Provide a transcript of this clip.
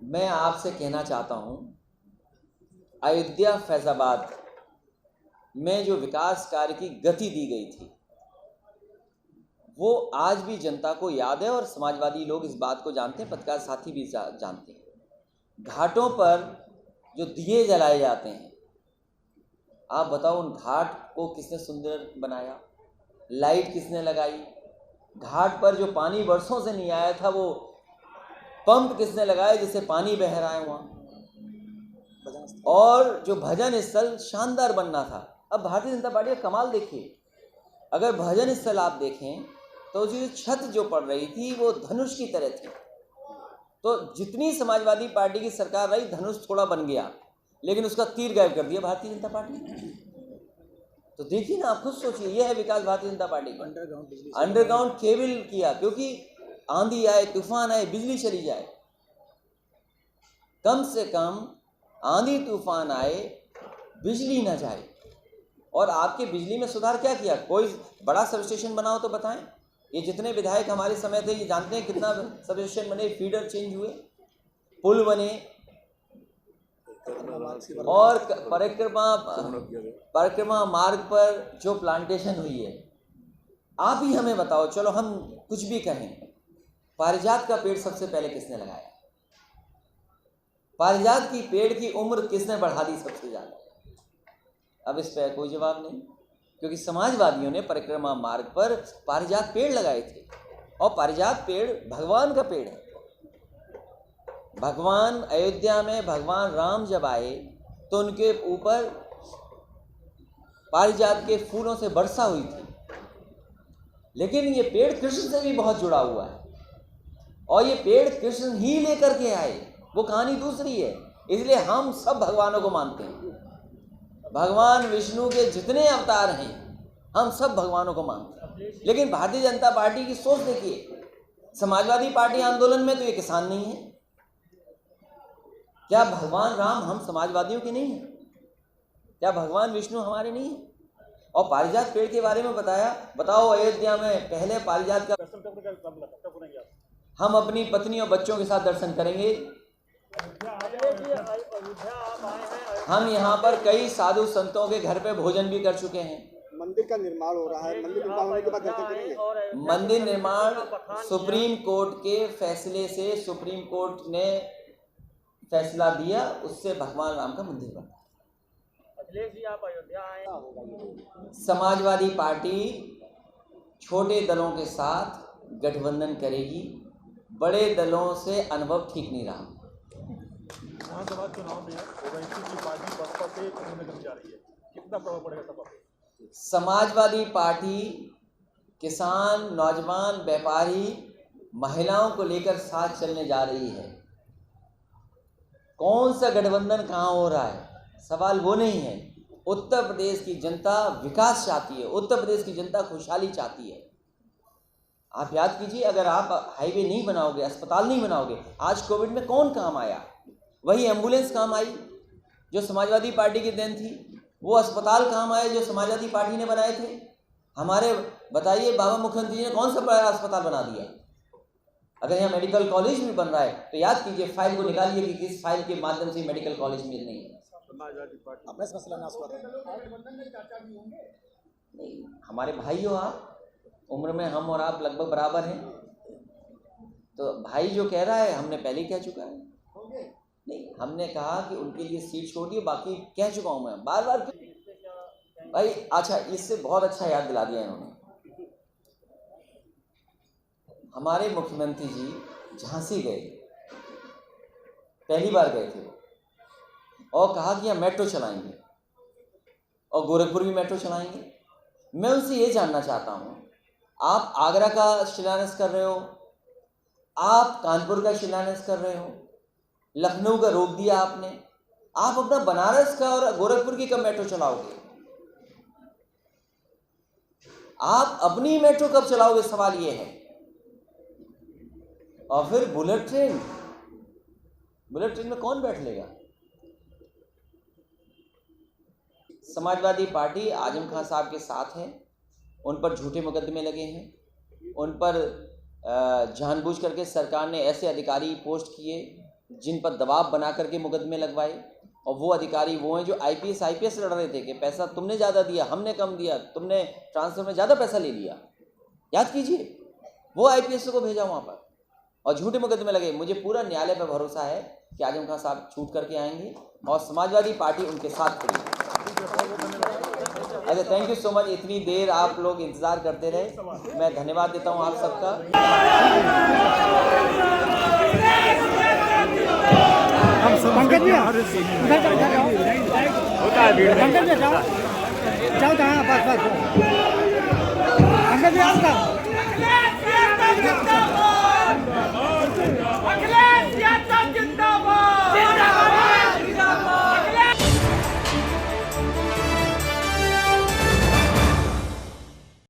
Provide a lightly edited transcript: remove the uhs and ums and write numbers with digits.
मैं आपसे कहना चाहता हूं, अयोध्या फैजाबाद में जो विकास कार्य की गति दी गई थी वो आज भी जनता को याद है और समाजवादी लोग इस बात को जानते हैं, पत्रकार साथी भी जानते हैं। घाटों पर जो दिए जलाए जाते हैं, आप बताओ उन घाट को किसने सुंदर बनाया, लाइट किसने लगाई, घाट पर जो पानी वर्षों से नहीं आया था वो पंप किसने लगाया जिससे पानी बह रहा है वहाँ, और जो भजन स्थल शानदार बनना था। अब भारतीय जनता पार्टी का कमाल देखिए, अगर भजन स्थल आप देखें तो जो छत जो पड़ रही थी वो धनुष की तरह थी। तो जितनी समाजवादी पार्टी की सरकार रही, धनुष थोड़ा बन गया लेकिन उसका तीर गायब कर दिया भारतीय जनता पार्टी ने। तो देखिए ना, आप खुद सोचिए, यह है विकास भारतीय जनता पार्टी का। अंडरग्राउंड केबल किया, क्योंकि आंधी आए, तूफान आए, बिजली चली जाए, कम से कम आंधी तूफान आए, बिजली ना जाए। और आपके बिजली में सुधार क्या किया? कोई बड़ा सब स्टेशन बनाओ तो बताएं। ये जितने विधायक हमारे समय थे ये जानते हैं कितना सब स्टेशन बने, फीडर चेंज हुए, पुल बने, और परिक्रमा मार्ग पर जो प्लांटेशन हुई है। आप ही हमें बताओ, चलो हम कुछ भी कहें, पारिजात का पेड़ सबसे पहले किसने लगाया? पारिजात की पेड़ की उम्र किसने बढ़ा दी सबसे ज्यादा? अब इस पर कोई जवाब नहीं, क्योंकि समाजवादियों ने परिक्रमा मार्ग पर पारिजात पेड़ लगाए थे। और पारिजात पेड़ भगवान का पेड़ है। भगवान अयोध्या में भगवान राम जब आए तो उनके ऊपर पारिजात के फूलों से वर्षा हुई थी। लेकिन ये पेड़ कृष्ण से भी बहुत जुड़ा हुआ है, और ये पेड़ कृष्ण ही लेकर के आए, वो कहानी दूसरी है। इसलिए हम सब भगवानों को मानते हैं। भगवान विष्णु के जितने अवतार हैं हम सब भगवानों को मानते हैं। लेकिन भारतीय जनता पार्टी की सोच देखिए, समाजवादी पार्टी आंदोलन में तो ये किसान नहीं है। क्या भगवान राम हम समाजवादियों के नहीं हैं? क्या भगवान विष्णु हमारे नहीं हैं? और पारिजात पेड़ के बारे में बताओ अयोध्या में पहले पारिजात का हम अपनी पत्नी और बच्चों के साथ दर्शन करेंगे। हम यहाँ पर कई साधु संतों के घर पे भोजन भी कर चुके हैं। मंदिर का निर्माण हो रहा है, मंदिर निर्माण होने के बाद दर्शन करेंगे। मंदिर निर्माण सुप्रीम कोर्ट के फैसले से, सुप्रीम कोर्ट ने फैसला दिया, उससे भगवान राम का मंदिर बना। अखिलेश जी आप अयोध्या आए। समाजवादी पार्टी छोटे दलों के साथ गठबंधन करेगी, बड़े दलों से अनुभव ठीक नहीं रहा। विधानसभा चुनाव में ओवैसी की पार्टी बसपा से करने जा रही है, कितना प्रभाव पड़ेगा सपा पे? समाजवादी पार्टी किसान, नौजवान, व्यापारी, महिलाओं को लेकर साथ चलने जा रही है। कौन सा गठबंधन कहाँ हो रहा है, सवाल वो नहीं है। उत्तर प्रदेश की जनता विकास चाहती है, उत्तर प्रदेश की जनता खुशहाली चाहती है। आप याद कीजिए, अगर आप हाईवे नहीं बनाओगे, अस्पताल नहीं बनाओगे, आज कोविड में कौन काम आया? वही एम्बुलेंस काम आई जो समाजवादी पार्टी की देन थी, वो अस्पताल काम आए जो समाजवादी पार्टी ने बनाए थे। हमारे बताइए, बाबा मुख्यमंत्री जी ने कौन सा बड़ा अस्पताल बना दिया? अगर यहाँ मेडिकल कॉलेज भी बन रहा है तो याद कीजिए, फाइल को निकालिए कि किस फाइल के माध्यम से मेडिकल कॉलेज मिल रही है। नहीं, हमारे भाई हो आप, उम्र में हम और आप लगभग बराबर हैं, तो भाई जो कह रहा है हमने पहले ही कह चुका है। नहीं, हमने कहा कि उनके लिए सीट छोड़िए, बाकी कह चुका हूं मैं बार बार भाई। अच्छा, इससे बहुत अच्छा याद दिला दिया इन्होंने। हमारे मुख्यमंत्री जी झांसी गए, पहली बार गए थे, और कहा कि हम मेट्रो चलाएंगे और गोरखपुर भी मेट्रो चलाएंगे। मैं उनसे ये जानना चाहता हूं, आप आगरा का शिलान्यास कर रहे हो, आप कानपुर का शिलान्यास कर रहे हो, लखनऊ का रोक दिया आपने, आप अपना बनारस का और गोरखपुर की कब मेट्रो चलाओगे? आप अपनी मेट्रो कब चलाओगे, सवाल ये है। और फिर बुलेट ट्रेन में कौन बैठ लेगा? समाजवादी पार्टी आजम खान साहब के साथ है, उन पर झूठे मुकदमे लगे हैं, उन पर जानबूझ करके सरकार ने ऐसे अधिकारी पोस्ट किए जिन पर दबाव बना करके मुकदमे लगवाए, और वो अधिकारी वो हैं जो IPS लड़ रहे थे कि पैसा तुमने ज़्यादा दिया, हमने कम दिया, तुमने ट्रांसफर में ज़्यादा पैसा ले लिया। याद कीजिए, वो IPS को भेजा वहाँ पर और झूठे मुकदमे लगे। मुझे पूरा न्यायालय पर भरोसा है कि आजम खान साहब छूट करके आएंगे और समाजवादी पार्टी उनके साथ खड़ी है। अच्छा, थैंक यू सो मच। इतनी देर आप लोग इंतज़ार करते रहे, मैं धन्यवाद देता हूँ आप सबका। पंकज जी उधर जाओ, पंकज जी जाओ जाओ बस पंकज जी